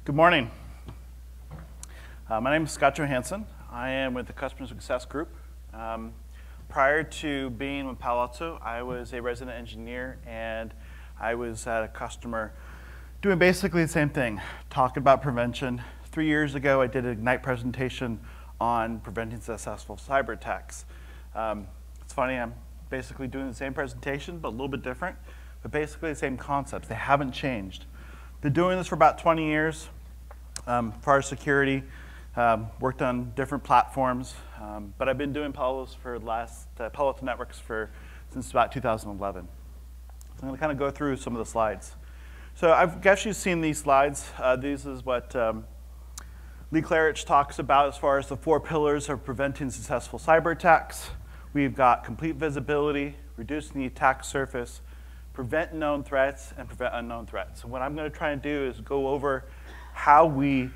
Good morning. My name is Scott Johansson. I am with the Customer Success Group. Prior to being with Palo Alto, I was a resident engineer, and I was at a customer doing basically the same thing, talking about prevention. 3 years ago, I did an Ignite presentation on preventing successful cyber attacks. It's funny, I'm basically doing the same presentation, but a little bit different, but basically the same concepts. They haven't changed. Been doing this for about 20 years. As far as security, worked on different platforms, but I've been doing Palo Alto Networks since about 2011. So I'm going to kind of go through some of the slides. So I've actually seen these slides. This is what Lee Klarich talks about as far as the 4 pillars of preventing successful cyber attacks. We've got complete visibility, reducing the attack surface, prevent known threats, and prevent unknown threats. So what I'm going to try and do is go over how we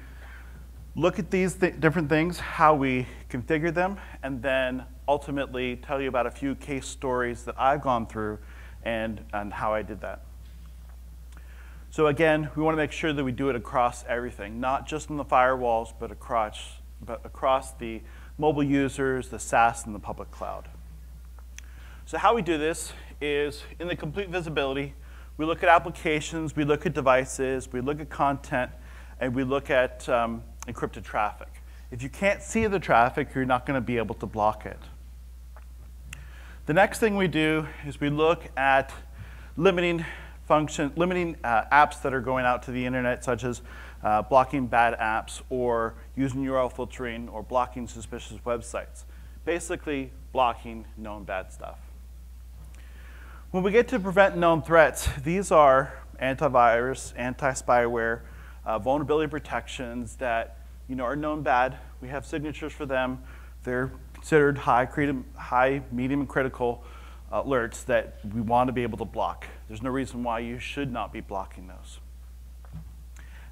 look at these different things, how we configure them, and then ultimately tell you about a few case stories that I've gone through and how I did that. So again, we want to make sure that we do it across everything, not just on the firewalls, but across the mobile users, the SaaS, and the public cloud. So how we do this is in the complete visibility, we look at applications, we look at devices, we look at content, and we look at encrypted traffic. If you can't see the traffic, you're not going to be able to block it. The next thing we do is we look at limiting apps that are going out to the internet, such as blocking bad apps or using URL filtering or blocking suspicious websites. Basically, blocking known bad stuff. When we get to prevent known threats, these are antivirus, anti-spyware, vulnerability protections that are known bad. We have signatures for them. They're considered high, medium, and critical alerts that we want to be able to block. There's no reason why you should not be blocking those.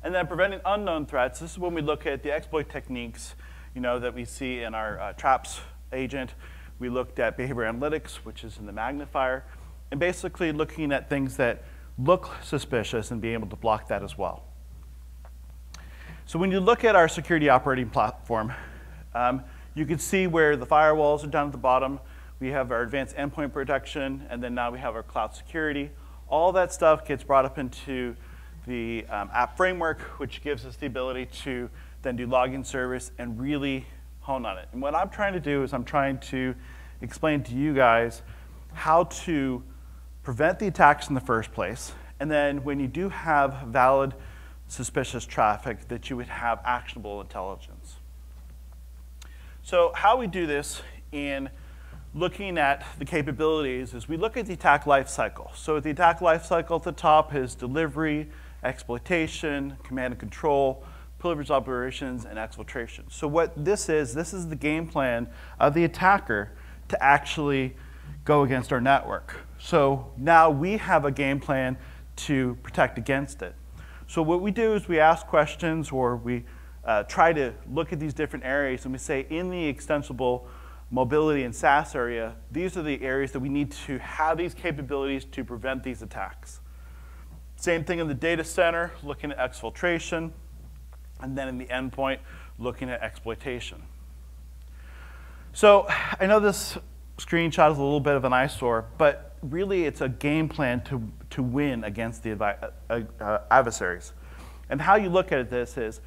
And then preventing unknown threats. This is when we look at the exploit techniques that we see in our traps agent. We looked at behavior analytics, which is in the magnifier, and basically looking at things that look suspicious and being able to block that as well. So when you look at our security operating platform, you can see where the firewalls are down at the bottom. We have our advanced endpoint protection, and then now we have our cloud security. All that stuff gets brought up into the app framework, which gives us the ability to then do login service and really hone on it. And what I'm trying to do is I'm trying to explain to you guys how to prevent the attacks in the first place, and then when you do have valid suspicious traffic, that you would have actionable intelligence. So how we do this in looking at the capabilities is we look at the attack lifecycle. So the attack lifecycle at the top is delivery, exploitation, command and control, privileged operations, and exfiltration. So what this is the game plan of the attacker to actually go against our network. So now we have a game plan to protect against it. So what we do is we ask questions, or we try to look at these different areas, and we say in the extensible mobility and SaaS area, these are the areas that we need to have these capabilities to prevent these attacks. Same thing in the data center, looking at exfiltration, and then in the endpoint, looking at exploitation. So I know this screenshot is a little bit of an eyesore, but really it's a game plan to win against the adversaries. And how you look at this is,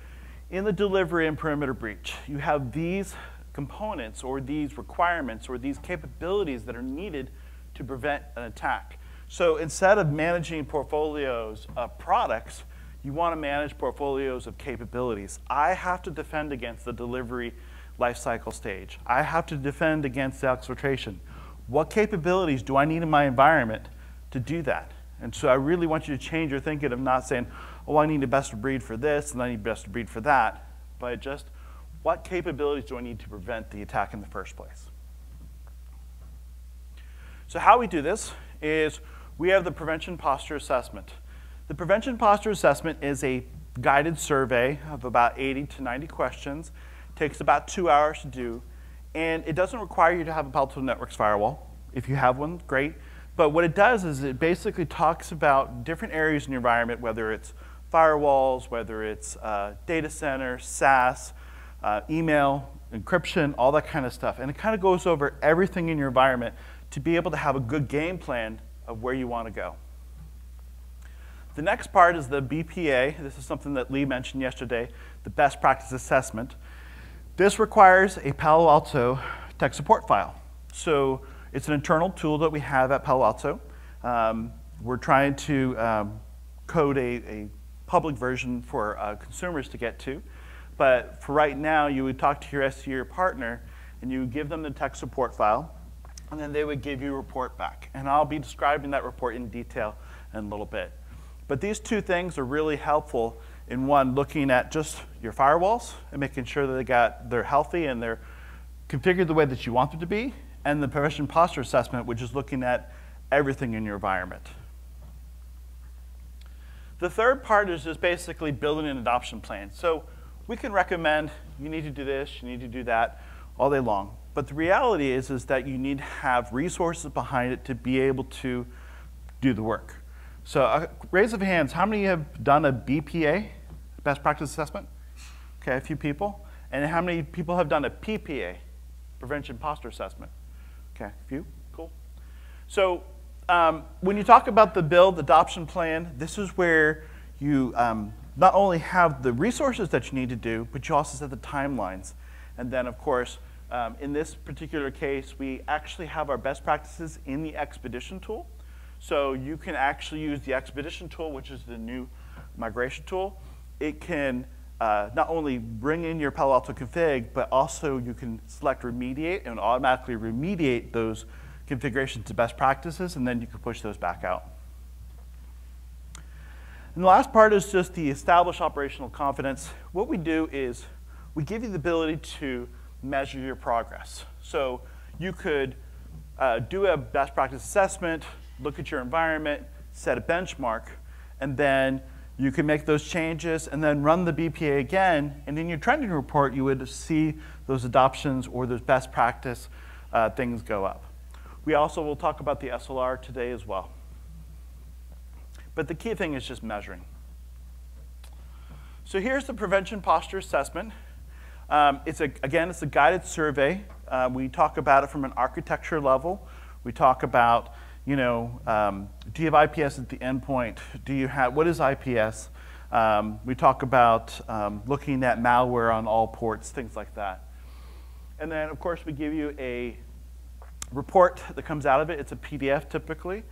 in the delivery and perimeter breach, you have these components or these requirements or these capabilities that are needed to prevent an attack. So instead of managing portfolios of products, you want to manage portfolios of capabilities. I have to defend against the delivery lifecycle stage. I have to defend against the exfiltration. What capabilities do I need in my environment to do that? And so I really want you to change your thinking of not saying, oh, I need a best of breed for this, and I need best of breed for that, but just what capabilities do I need to prevent the attack in the first place? So how we do this is we have the prevention posture assessment. The prevention posture assessment is a guided survey of about 80 to 90 questions. It takes about 2 hours to do, and it doesn't require you to have a Palo Alto Networks firewall. If you have one, great. But what it does is it basically talks about different areas in your environment, whether it's firewalls, whether it's data center, SaaS, email, encryption, all that kind of stuff. And it kind of goes over everything in your environment to be able to have a good game plan of where you want to go. The next part is the BPA. This is something that Lee mentioned yesterday, the best practice assessment. This requires a Palo Alto tech support file. So it's an internal tool that we have at Palo Alto. We're trying to code a public version for consumers to get to. But for right now, you would talk to your SE partner, and you would give them the tech support file, and then they would give you a report back. And I'll be describing that report in detail in a little bit. But these two things are really helpful in one, looking at just your firewalls and making sure that they're healthy and they're configured the way that you want them to be, and the prevention posture assessment, which is looking at everything in your environment. The third part is just basically building an adoption plan. So we can recommend you need to do this, you need to do that all day long. But the reality is that you need to have resources behind it to be able to do the work. So raise of hands, how many have done a BPA, best practice assessment? Okay, a few people. And how many people have done a PPA, prevention posture assessment? Okay, a few, cool. So when you talk about the build adoption plan, this is where you not only have the resources that you need to do, but you also set the timelines. And then, of course, in this particular case, we actually have our best practices in the Expedition tool. So you can actually use the Expedition tool, which is the new migration tool. It can not only bring in your Palo Alto config, but also you can select remediate and automatically remediate those configurations to best practices, and then you can push those back out. And the last part is just the establish operational confidence. What we do is we give you the ability to measure your progress. So you could do a best practice assessment, look at your environment, set a benchmark, and then you can make those changes and then run the BPA again, and in your trending report, you would see those adoptions or those best practice things go up. We also will talk about the SLR today as well. But the key thing is just measuring. So here's the prevention posture assessment. Again, it's a guided survey. We talk about it from an architecture level. We talk about, do you have IPS at the endpoint? What is IPS? We talk about looking at malware on all ports, things like that. And then, of course, we give you a report that comes out of it. It's a PDF typically.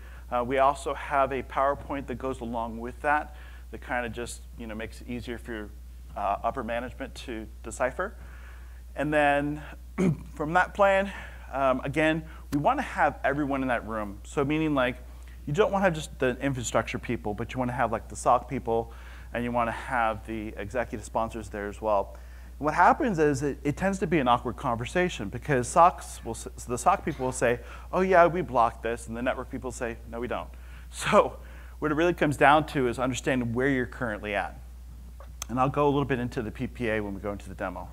We also have a PowerPoint that goes along with that kind of just makes it easier for your upper management to decipher. And then from that plan, again, we want to have everyone in that room. So meaning like you don't want to have just the infrastructure people, but you want to have like the SOC people, and you want to have the executive sponsors there as well. And what happens is it tends to be an awkward conversation because the SOC people will say, oh yeah, we blocked this, and the network people say, no, we don't. So what it really comes down to is understanding where you're currently at. And I'll go a little bit into the PPA when we go into the demo.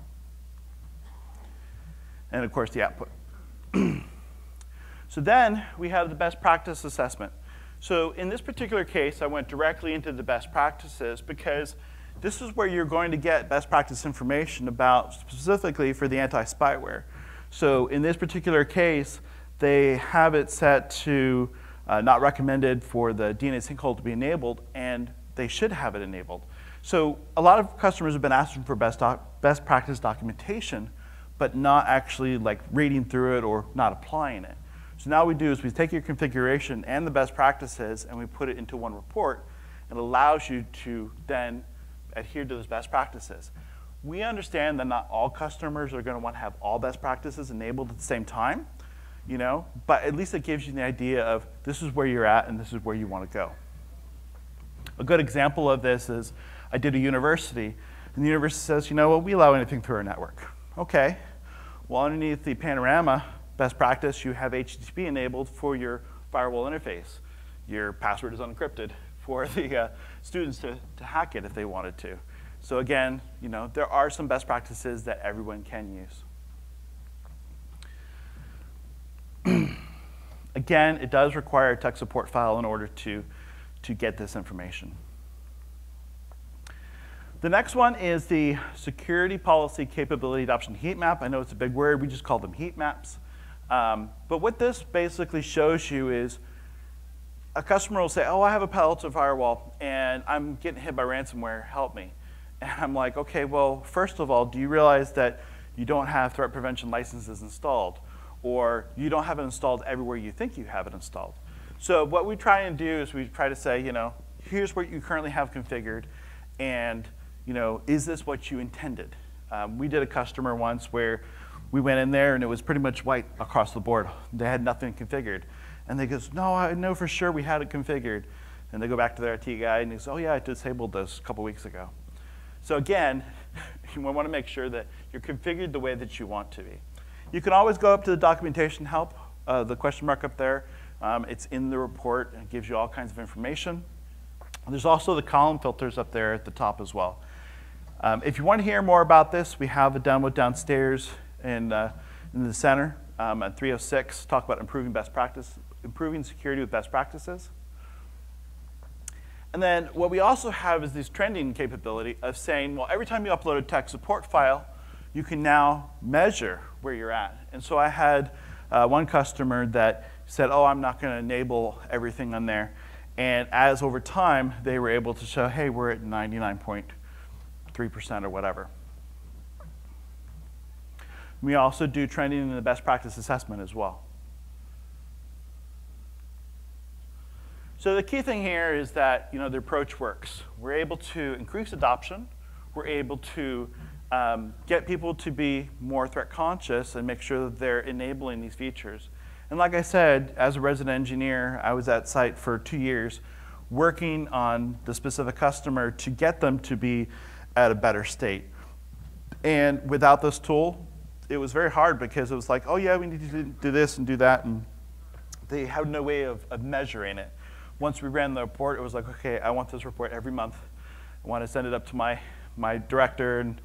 And of course, the output. So then we have the best practice assessment. So in this particular case, I went directly into the best practices because this is where you're going to get best practice information about specifically for the anti-spyware. So in this particular case, they have it set to not recommended for the DNA sinkhole to be enabled, and they should have it enabled. So a lot of customers have been asking for best practice documentation, but not actually like reading through it or not applying it. So now what we do is we take your configuration and the best practices and we put it into one report. It allows you to then adhere to those best practices. We understand that not all customers are going to want to have all best practices enabled at the same time, but at least it gives you the idea of this is where you're at and this is where you want to go. A good example of this is I did a university, and the university says, we allow anything through our network. Okay, well, underneath the panorama best practice, you have HTTP enabled for your firewall interface. Your password is unencrypted for the students to hack it if they wanted to. So again, there are some best practices that everyone can use. Again, it does require a tech support file in order to get this information. The next one is the security policy capability adoption heat map. I know it's a big word. We just call them heat maps. But what this basically shows you is a customer will say, oh, I have a Palo Alto firewall, and I'm getting hit by ransomware. Help me. And I'm like, OK, well, first of all, do you realize that you don't have threat prevention licenses installed? Or you don't have it installed everywhere you think you have it installed? So what we try and do is we try to say, here's what you currently have configured, and is this what you intended? We did a customer once where we went in there and it was pretty much white across the board. They had nothing configured. And they goes, no, I know for sure we had it configured. And they go back to their IT guy and he goes, oh yeah, I disabled this a couple weeks ago. So again, you want to make sure that you're configured the way that you want to be. You can always go up to the documentation help, the question mark up there. It's in the report and it gives you all kinds of information. There's also the column filters up there at the top as well. If you want to hear more about this, we have a download downstairs in the center at 306. Talk about improving security with best practices. And then what we also have is this trending capability of saying, well, every time you upload a tech support file, you can now measure where you're at. And so I had one customer that said, oh, I'm not going to enable everything on there. And as over time, they were able to show, hey, we're at 99.3% or whatever. We also do trending in the best practice assessment as well. So the key thing here is that the approach works. We're able to increase adoption. We're able to get people to be more threat conscious and make sure that they're enabling these features. And like I said, as a resident engineer, I was at site for 2 years working on the specific customer to get them to be at a better state. And without this tool, it was very hard because it was like, oh yeah, we need to do this and do that, and they had no way of measuring it. Once we ran the report, it was like, okay, I want this report every month. I want to send it up to my director and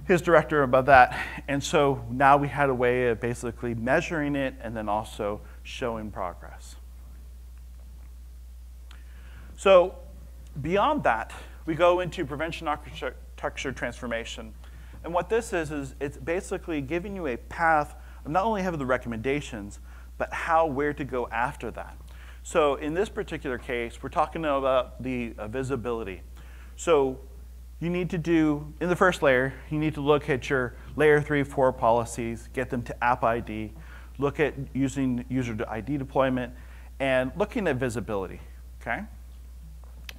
his director above that. And so now we had a way of basically measuring it and then also showing progress. So beyond that, we go into prevention architecture transformation. And what this is it's basically giving you a path of not only having the recommendations, but where to go after that. So in this particular case, we're talking about the visibility. So you need to do, in the first layer, you need to look at your layer 3, 4 policies, get them to app ID, look at using user ID deployment, and looking at visibility, okay?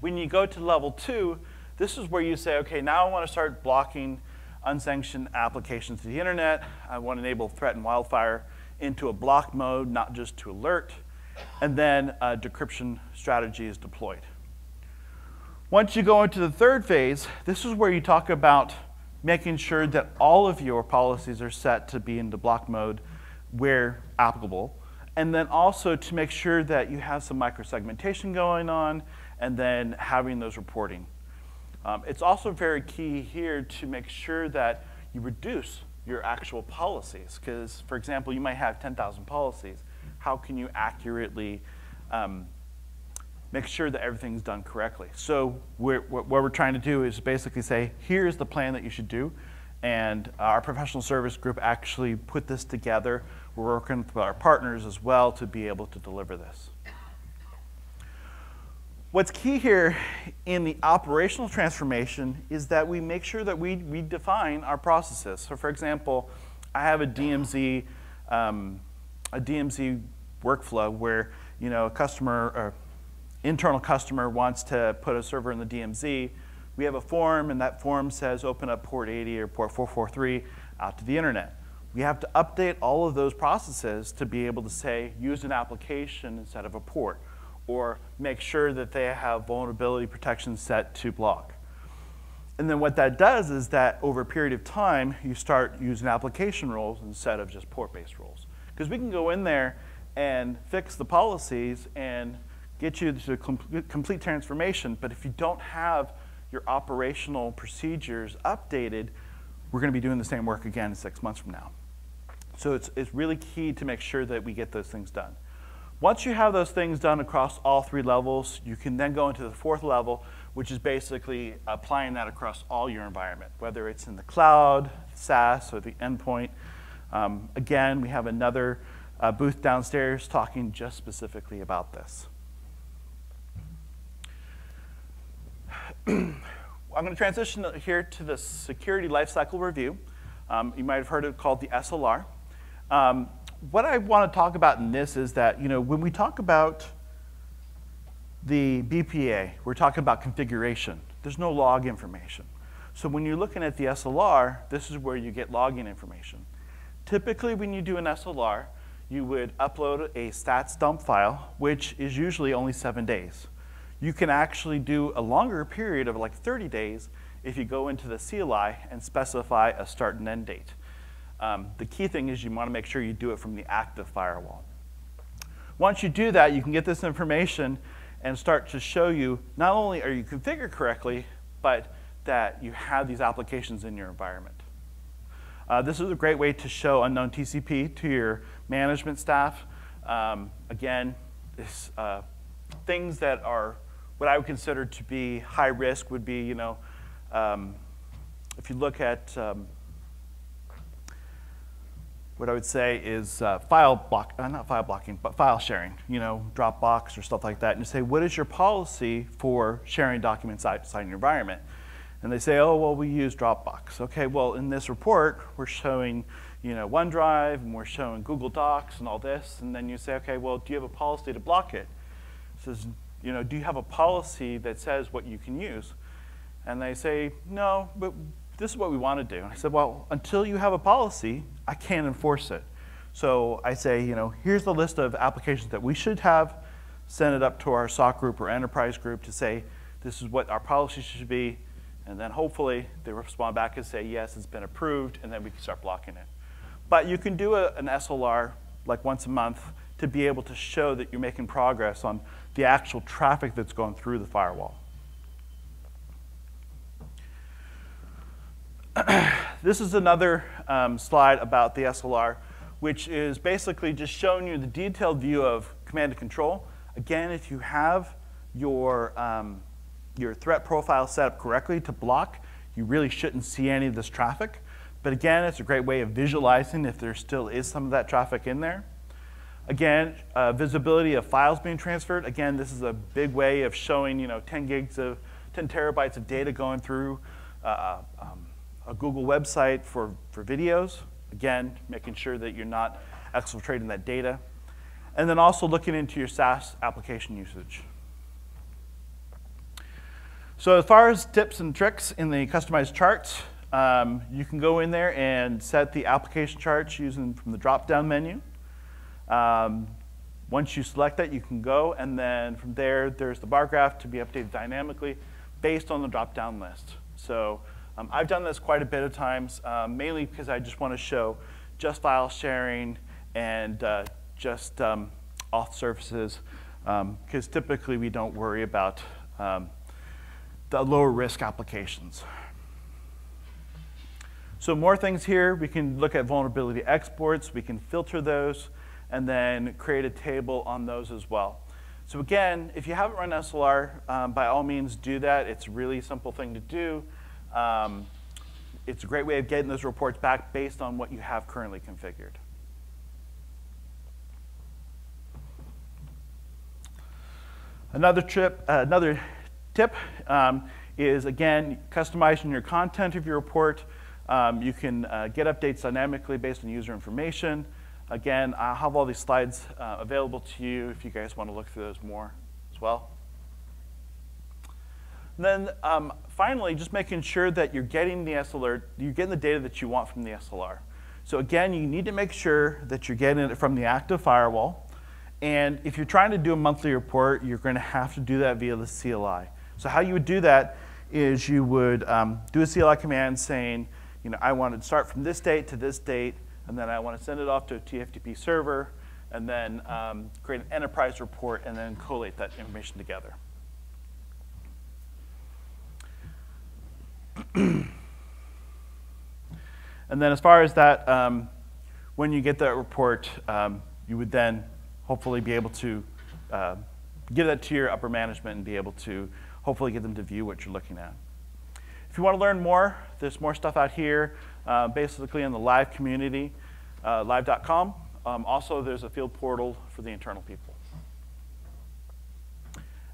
When you go to level 2, this is where you say, okay, now I want to start blocking unsanctioned applications to the internet. I want to enable threat and wildfire into a block mode, not just to alert. And then a decryption strategy is deployed. Once you go into the third phase, this is where you talk about making sure that all of your policies are set to be into block mode where applicable. And then also to make sure that you have some microsegmentation going on and then having those reporting. It's also very key here to make sure that you reduce your actual policies. Because, for example, you might have 10,000 policies. How can you accurately make sure that everything's done correctly? So what we're trying to do is basically say, here's the plan that you should do. And our professional service group actually put this together. We're working with our partners as well to be able to deliver this. What's key here in the operational transformation is that we make sure that we define our processes. So for example, I have a DMZ workflow where a customer or internal customer wants to put a server in the DMZ. We have a form, and that form says open up port 80 or port 443 out to the internet. We have to update all of those processes to be able to say use an application instead of a port, or make sure that they have vulnerability protection set to block. And then what that does is that over a period of time, you start using application roles instead of just port-based roles. Because we can go in there and fix the policies and get you to complete transformation, but if you don't have your operational procedures updated, we're going to be doing the same work again 6 months from now. So it's really key to make sure that we get those things done. Once you have those things done across all 3 levels, you can then go into the 4th level, which is basically applying that across all your environment, whether it's in the cloud, SaaS, or the endpoint. Again, we have another booth downstairs talking just specifically about this. I'm going to transition here to the security lifecycle review. You might have heard it called the SLR. What I want to talk about in this is that, when we talk about the BPA, we're talking about configuration. There's no log information. So when you're looking at the SLR, this is where you get login information. Typically, when you do an SLR, you would upload a stats dump file, which is usually only 7 days. You can actually do a longer period of like 30 days if you go into the CLI and specify a start and end date. The key thing is you want to make sure you do it from the active firewall. Once you do that, you can get this information and start to show you not only are you configured correctly, but that you have these applications in your environment. This is a great way to show unknown TCP to your management staff. Again, things that are what I would consider to be high risk would be, if you look at what I would say is not file blocking, but file sharing, Dropbox or stuff like that. And you say, what is your policy for sharing documents outside your environment? And they say, oh, well, we use Dropbox. Okay, well, in this report, we're showing OneDrive, and we're showing Google Docs and all this. And then you say, okay, well, do you have a policy to block it? It says, do you have a policy that says what you can use? And they say, no, but this is what we want to do. And I said, well, until you have a policy, I can't enforce it. So I say, here's the list of applications that we should have. Send it up to our SOC group or enterprise group to say, this is what our policy should be. And then hopefully they respond back and say, yes, it's been approved, and then we can start blocking it. But you can do an SLR like once a month to be able to show that you're making progress on the actual traffic that's going through the firewall. This is another slide about the SLR, which is basically just showing you the detailed view of command and control. Again, if you have your threat profile set up correctly to block, you really shouldn't see any of this traffic. But again, it's a great way of visualizing if there still is some of that traffic in there. Again, visibility of files being transferred. Again, this is a big way of showing 10 terabytes of data going through a Google website for videos. Again, making sure that you're not exfiltrating that data. And then also looking into your SaaS application usage. So as far as tips and tricks in the customized charts, you can go in there and set the application charts using from the drop-down menu. Once you select that, you can go, and then from there, there's the bar graph to be updated dynamically based on the drop-down list. So I've done this quite a bit of times, mainly because I just want to show just file sharing and just auth services, because typically we don't worry about the lower risk applications. So more things here. We can look at vulnerability exports. We can filter those and then create a table on those as well. So again, if you haven't run SLR, by all means do that. It's a really simple thing to do. It's a great way of getting those reports back based on what you have currently configured. Another tip is, again, customizing your content of your report. You can get updates dynamically based on user information. Again, I'll have all these slides available to you if you guys want to look through those more as well. And then finally, just making sure that you're getting the SLR, you're getting the data that you want from the SLR. So again, you need to make sure that you're getting it from the active firewall. And if you're trying to do a monthly report, you're going to have to do that via the CLI. So how you would do that is you would do a CLI command saying, I want to start from this date to this date, and then I want to send it off to a TFTP server, and then create an enterprise report, and then collate that information together. And then as far as that, when you get that report, you would then hopefully be able to give that to your upper management and be able to hopefully get them to view what you're looking at. If you want to learn more, there's more stuff out here, basically in the live community, live.com. Also, there's a field portal for the internal people.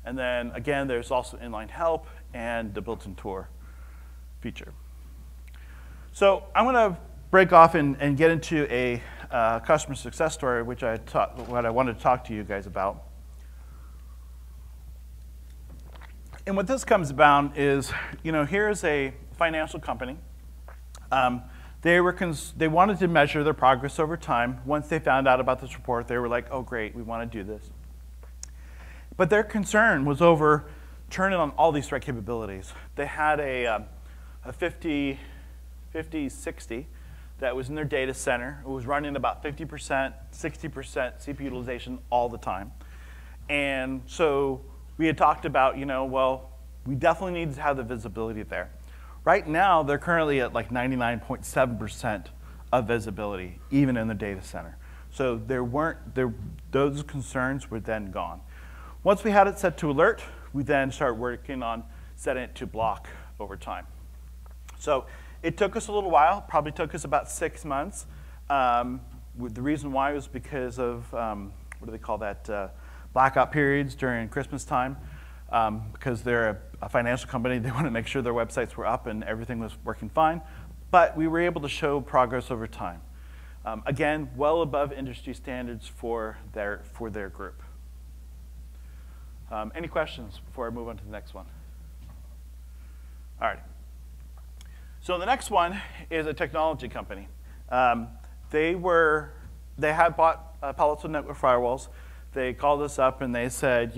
And then, again, there's also inline help and the built-in tour feature. So I'm going to break off and get into a customer success story, what I wanted to talk to you guys about. And what this comes about is, here's a financial company. They wanted to measure their progress over time. Once they found out about this report, they were like, oh, great, we want to do this. But their concern was over turning on all these threat capabilities. They had a 5060 that was in their data center. It was running about 50%, 60% CPU utilization all the time. And so we had talked about, well, we definitely need to have the visibility there. Right now, they're currently at like 99.7% of visibility, even in the data center. So those concerns were then gone. Once we had it set to alert, we then started working on setting it to block over time. So it took us a little while, probably took us about 6 months. The reason why was because of, what do they call that, blackout periods during Christmas time. Because they're a financial company, they want to make sure their websites were up and everything was working fine. But we were able to show progress over time. Again, well above industry standards for their group. Any questions before I move on to the next one? All right. So the next one is a technology company. They had bought Palo Alto network firewalls. They called us up and they said,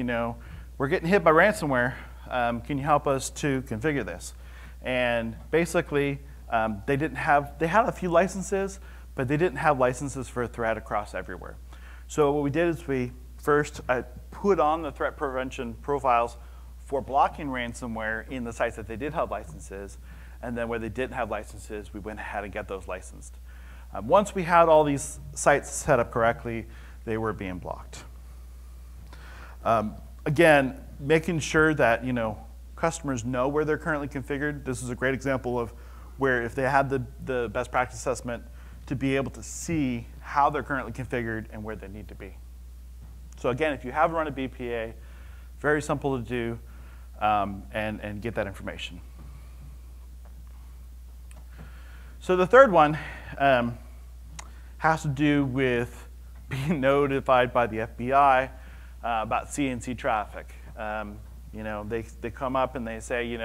we're getting hit by ransomware. Can you help us to configure this? And basically, they had a few licenses, but they didn't have licenses for a threat across everywhere. So what we did is we first put on the threat prevention profiles for blocking ransomware in the sites that they did have licenses. And then where they didn't have licenses, we went ahead and got those licensed. Once we had all these sites set up correctly, they were being blocked. Again, making sure that customers know where they're currently configured. This is a great example of where if they had the best practice assessment to be able to see how they're currently configured and where they need to be. So again, if you haven't run a BPA, very simple to do and get that information. So the third one has to do with being notified by the FBI about Cnc traffic. They come up and they say,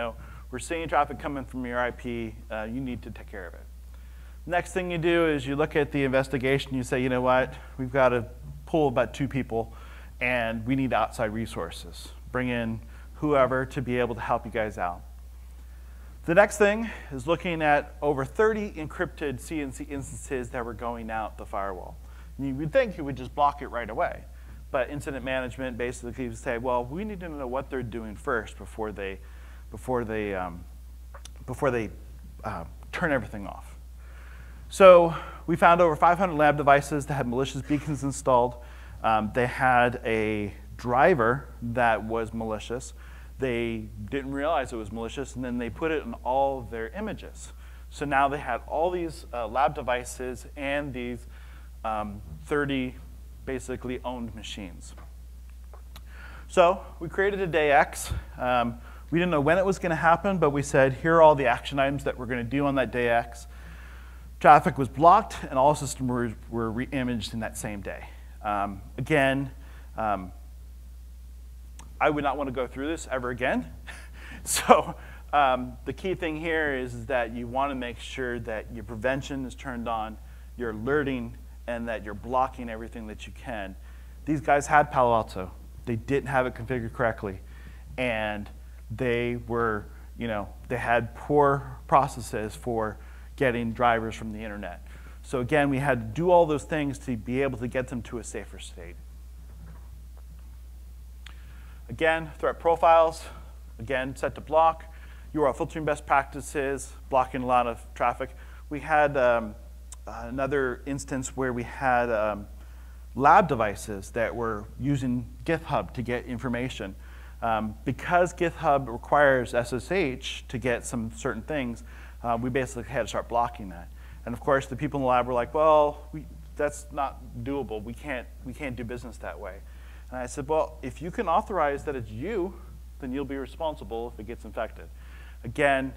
we're seeing traffic coming from your IP. You need to take care of it. Next thing you do is you look at the investigation. You say, you know what? We've got to pull about 2 people, and we need outside resources. Bring in whoever to be able to help you guys out. The next thing is looking at over 30 encrypted Cnc instances that were going out the firewall. And you would think you would just block it right away. But incident management basically would say, well, we need to know what they're doing first before they turn everything off. So we found over 500 lab devices that had malicious beacons installed. They had a driver that was malicious. They didn't realize it was malicious, and then they put it in all of their images. So now they had all these lab devices and these 30 basically owned machines. So we created a day X. We didn't know when it was going to happen, but we said, here are all the action items that we're going to do on that day X. Traffic was blocked, and all systems were re-imaged in that same day. Again, I would not want to go through this ever again. So the key thing here is that you want to make sure that your prevention is turned on, you're alerting, and that you're blocking everything that you can. These guys had Palo Alto. They didn't have it configured correctly. And they were, they had poor processes for getting drivers from the internet. So again, we had to do all those things to be able to get them to a safer state. Again, threat profiles, again, set to block. URL filtering best practices, blocking a lot of traffic. We had another instance where we had lab devices that were using GitHub to get information. Because GitHub requires SSH to get some certain things, we basically had to start blocking that. And of course, the people in the lab were like, well, that's not doable. We can't do business that way. And I said, well, if you can authorize that it's you, then you'll be responsible if it gets infected. Again,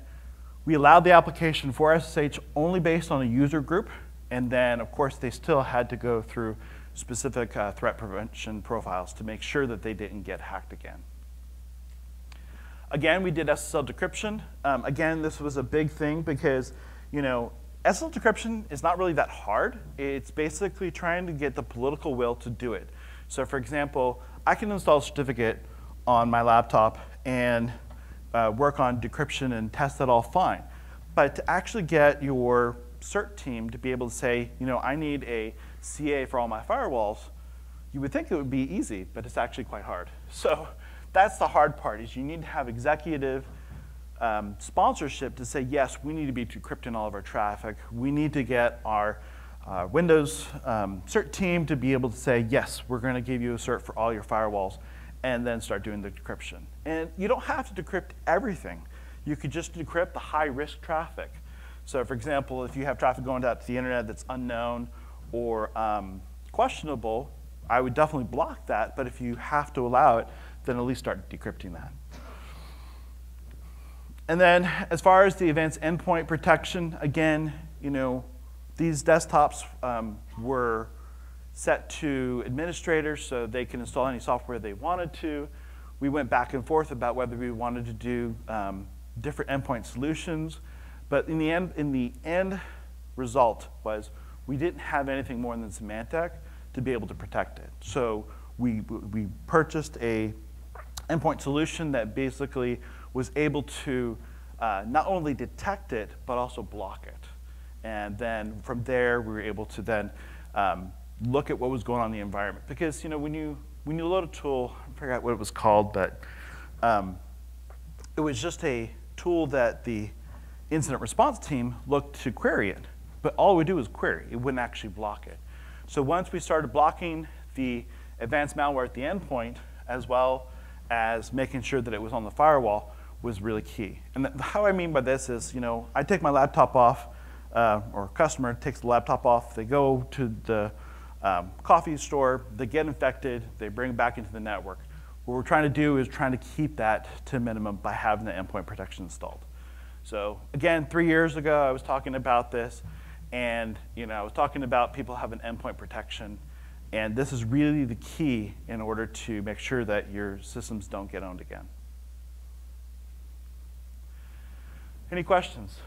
we allowed the application for SSH only based on a user group. And then, of course, they still had to go through specific threat prevention profiles to make sure that they didn't get hacked again. Again, we did Ssl Decryption. Again, this was a big thing because, Ssl Decryption is not really that hard. It's basically trying to get the political will to do it. So for example, I can install a certificate on my laptop and work on decryption and test that all fine. But to actually get your cert team to be able to say, I need a CA for all my firewalls, you would think it would be easy, but it's actually quite hard. So that's the hard part, is you need to have executive sponsorship to say, yes, we need to be decrypting all of our traffic. We need to get our Windows cert team to be able to say, yes, we're going to give you a cert for all your firewalls, and then start doing the decryption. And you don't have to decrypt everything. You could just decrypt the high-risk traffic. So for example, if you have traffic going out to the internet that's unknown or questionable, I would definitely block that. But if you have to allow it, then at least start decrypting that. And then as far as the advanced endpoint protection, again, these desktops were set to administrators so they can install any software they wanted to. We went back and forth about whether we wanted to do different endpoint solutions. But in the end result was we didn't have anything more than Symantec to be able to protect it. So we purchased a endpoint solution that basically was able to not only detect it, but also block it. And then from there, we were able to then look at what was going on in the environment. Because when you load a tool, I forgot what it was called, but it was just a tool that the incident response team looked to query it. But all we do is query. It wouldn't actually block it. So once we started blocking the advanced malware at the endpoint, as well as making sure that it was on the firewall, was really key. And how I mean by this is, I take my laptop off, or a customer takes the laptop off, they go to the coffee store, they get infected, they bring it back into the network. What we're trying to do is trying to keep that to a minimum by having the endpoint protection installed. So again, 3 years ago, I was talking about this, and I was talking about people having endpoint protection, and this is really the key in order to make sure that your systems don't get owned again. Any questions?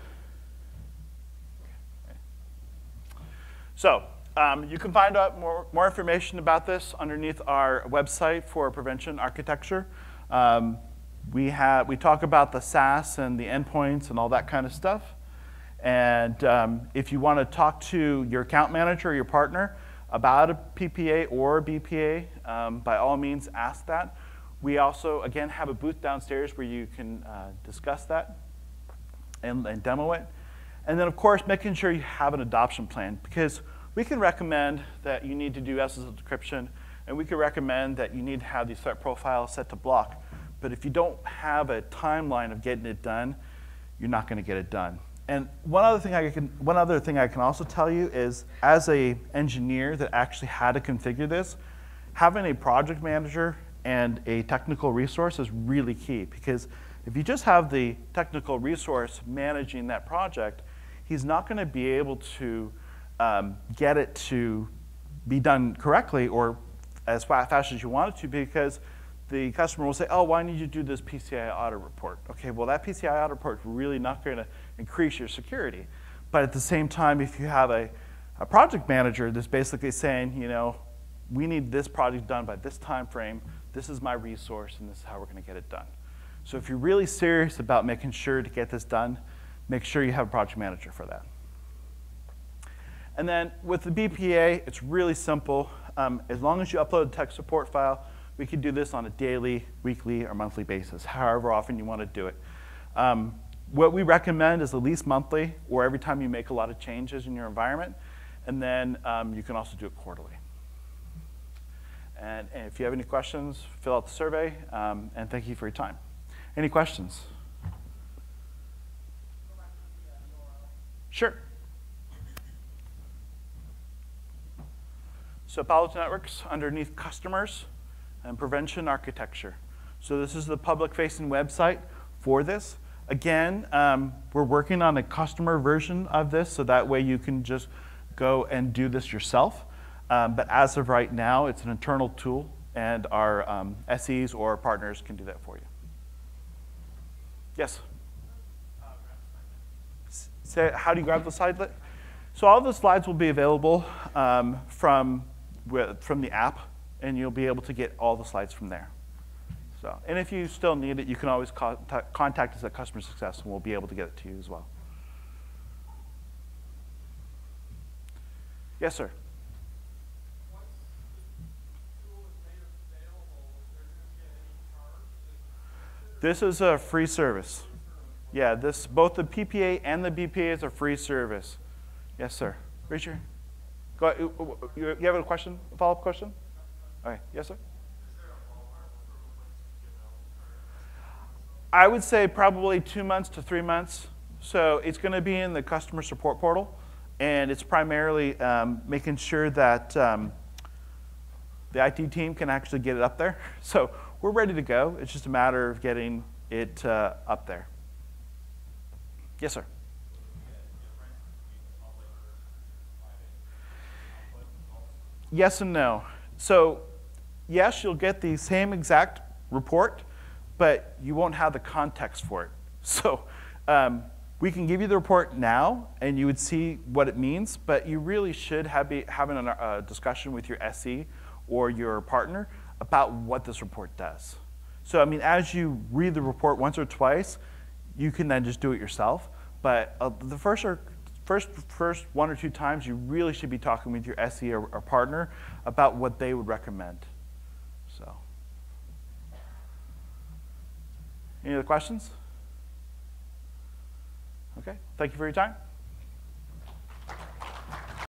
So you can find out more information about this underneath our website for prevention architecture. We talk about the SaaS and the endpoints and all that kind of stuff. And if you want to talk to your account manager or your partner about a PPA or a BPA, by all means, ask that. We also, again, have a booth downstairs where you can discuss that and demo it. And then, of course, making sure you have an adoption plan, because we can recommend that you need to do Ssl Decryption, and we can recommend that you need to have these threat profiles set to block. But if you don't have a timeline of getting it done, you're not going to get it done. And one other thing I can also tell you is, as an engineer that actually had to configure this, having a project manager and a technical resource is really key, because if you just have the technical resource managing that project, he's not going to be able to get it to be done correctly or as fast as you want it to, because the customer will say, oh, why need you do this PCI audit report? Okay, well, that PCI audit report is really not going to increase your security. But at the same time, if you have a project manager that's basically saying, we need this project done by this time frame, this is my resource, and this is how we're going to get it done. So if you're really serious about making sure to get this done, make sure you have a project manager for that. And then with the BPA, it's really simple. As long as you upload a tech support file, we can do this on a daily, weekly, or monthly basis, however often you want to do it. What we recommend is at least monthly, or every time you make a lot of changes in your environment. And then you can also do it quarterly. And if you have any questions, fill out the survey, and thank you for your time. Any questions? Sure. So Palo Alto Networks underneath customers and prevention architecture. So this is the public-facing website for this. Again, we're working on a customer version of this, so that way you can just go and do this yourself. But as of right now, it's an internal tool, and our SEs or partners can do that for you. Yes? So how do you grab the slidelet? So all the slides will be available from the app, and you'll be able to get all the slides from there. So, and if you still need it, you can always contact us at Customer Success, and we'll be able to get it to you as well. Yes, sir. Once the tool is made available, is there going to be any charge? This is a free service. Yeah, both the PPA and the BPA is a free service. Yes, sir. Richard, go ahead. You have a question? A follow-up question? Okay. Yes, sir. I would say probably 2 months to 3 months. So it's going to be in the customer support portal, and it's primarily making sure that the IT team can actually get it up there. So we're ready to go. It's just a matter of getting it up there. Yes, sir. Yes and no. So yes, you'll get the same exact report, but you won't have the context for it. So we can give you the report now, and you would see what it means, but you really should be having a discussion with your SE or your partner about what this report does. So I mean, as you read the report once or twice, you can then just do it yourself. But the first 1 or 2 times, you really should be talking with your SE or partner about what they would recommend. So, any other questions? Okay, thank you for your time.